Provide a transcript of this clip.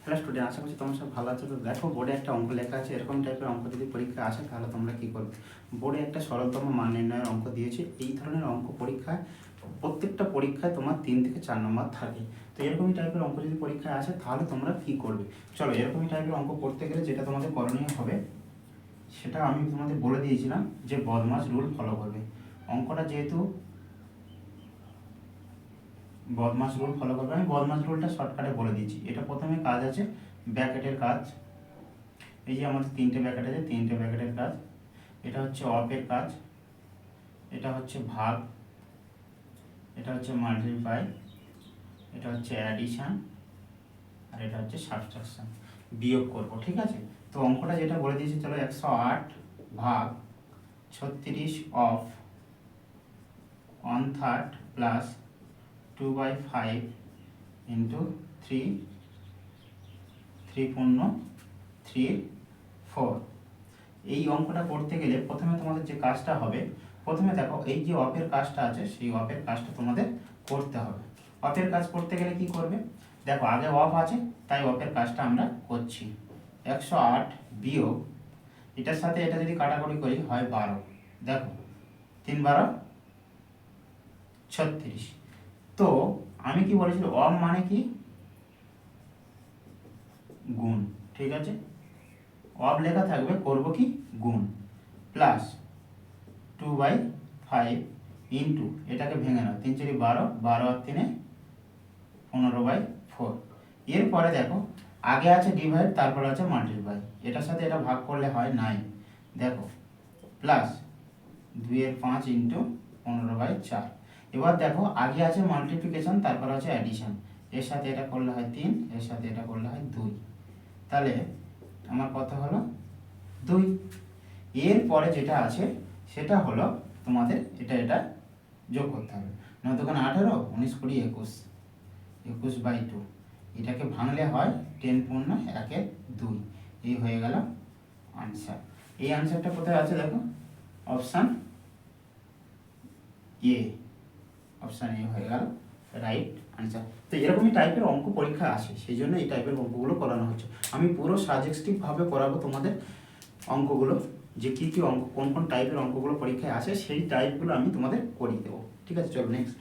Hello student, আশা করছি তোমরা সব ভালো আছো। তো দেখো, বোর্ডে একটা অঙ্ক লেখা আছে। এরকম টাইপের অঙ্ক যদি পরীক্ষা আসে তাহলে তোমরা কী করবে? বোর্ডে একটা সরলতম মান নির্ণয়ের অঙ্ক দিয়েছে। এই ধরনের অঙ্ক পরীক্ষায় প্রত্যেকটা পরীক্ষায় তোমার 3 থেকে 4 নম্বর থাকে। তো এরকমই টাইপের অঙ্ক যদি পরীক্ষায় আসে তাহলে তোমরা কী করবে? চলো, এরকমই টাইপের অঙ্ক করতে গেলে যেটা তোমাদের করণীয় হবে সেটা আমি তোমাদের বলে দিয়েছিলাম যে বদমাস রুল ফলো করবে। অঙ্কটা যেহেতু বদমাস রুল ফলো করবে, আমি বদমাস রুলটা শর্টকাটে বলে দিয়েছি। এটা প্রথমে কাজ আছে ব্র্যাকেটের কাজ। এই যে আমাদের 3টে ব্র্যাকেট আছে, 3টে ব্র্যাকেটের কাজ। এটা হচ্ছে অফের কাজ, এটা হচ্ছে ভাগ, এটা হচ্ছে মাল্টিপ্লাই, এটা হচ্ছে অ্যাডিশন, আর এটা হচ্ছে সাবট্রাকশন, বিয়োগ করব। ঠিক আছে, তো অঙ্কটা যেটা বলে দিয়েছি, চলো 108 ভাগ 36 অফ 1/3 প্লাস 2/5 ইন্টু 3 3 পূর্ণ 3 4। এই অঙ্কটা করতে গেলে প্রথমে তোমাদের যে কাজটা হবে, প্রথমে দেখো এই যে অফের কাজটা আছে সেই অফের কাজটা তোমাদের করতে হবে। অফের কাজ করতে গেলে কি করবে? দেখো, আগে অফ আছে তাই অফের কাজটা আমরা করছি। 108 বিয়োগ, এটার সাথে এটা যদি কাটাকুটি করি হয় 12। দেখো 3 12 36। তো আমি কি বলেছিলাম, অফ মানে কি? গুণ। ঠিক আছে, অফ লেখা থাকবে, করব কি? গুণ। প্লাস 2/5 ইন্টু, এটাকে ভেঙে নাও, 3 4 12, 12 আর 3 15/4। এরপরে দেখো আগে আছে ডিভাইড, তারপরে আছে মাল্টিপ্লাই, এটার সাথে এটা ভাগ করলে হয় 9। দেখো প্লাস 2 এর 5 ইন্টু 15/4। এবার দেখো আগে আছে মাল্টিপ্লিকেশন, তারপর আছে অ্যাডিশন, এর সাথে এটা করলে হয় 3, এর সাথে এটা করলে হয় 2। তাহলে আমার কত হলো? 2। এরপরে যেটা আছে সেটা হলো তোমাদের এটা যোগ করতে হবে। 9 দোকানে 18, 19 20 21, 21/2। এটাকে ভাঙলে হয় 10 পূর্ণ 1 2। এই হয়ে গেল আনসার। এই আনসারটা কোথায় আছে দেখো? Option A. অপশান এ হয়ে গেল রাইট আনসার। তো এরকমই টাইপের অঙ্ক পরীক্ষা আসে, সেই জন্য এই টাইপের অঙ্কগুলো করানো হচ্ছে। আমি পুরো সাজেস্টিভভাবে করাবো তোমাদের অঙ্কগুলো, যে কী কী অঙ্ক, কোন কোন টাইপের অঙ্কগুলো পরীক্ষায় আসে সেই টাইপগুলো আমি তোমাদের করিয়ে দেবো। ঠিক আছে, চলো নেক্সট।